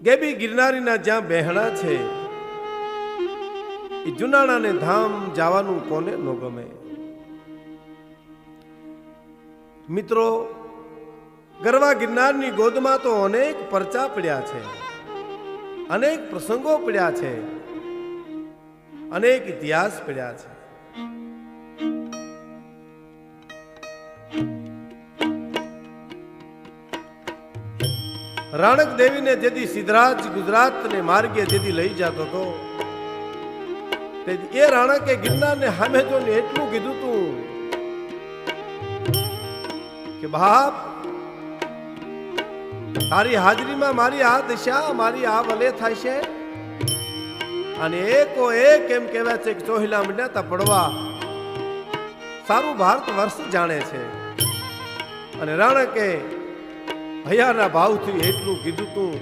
ગેબી ગિરનારીના જ્યાં બહેણા છે એ જુનાણાને ધામ જવાનું કોને ન ગમે. મિત્રો, ગરવા ગિરનારની ગોદમાં તો અનેક પરચા પડ્યા છે, અનેક પ્રસંગો પડ્યા છે, અનેક ઇતિહાસ પડ્યા છે. રાણક દેવીને જેથી સિદ્ધરાજ ગુજરાતને માર્ગે જેથી લઈ જતો હતો, એ રાણકે ગિરનારને સામે જોઈને એટલું કીધું તું કે બાપ, તારી હાજરીમાં મારી આ દિશા, મારી આ વલે થાય છે. અને એકો એક એમ કહેવાય છે કે ચોહિલા મંડ્યા પડવા સારું ભારત વર્ષ જાણે છે. અને રાણકે ભૈયાના ભાવથી એટલું કીધું તું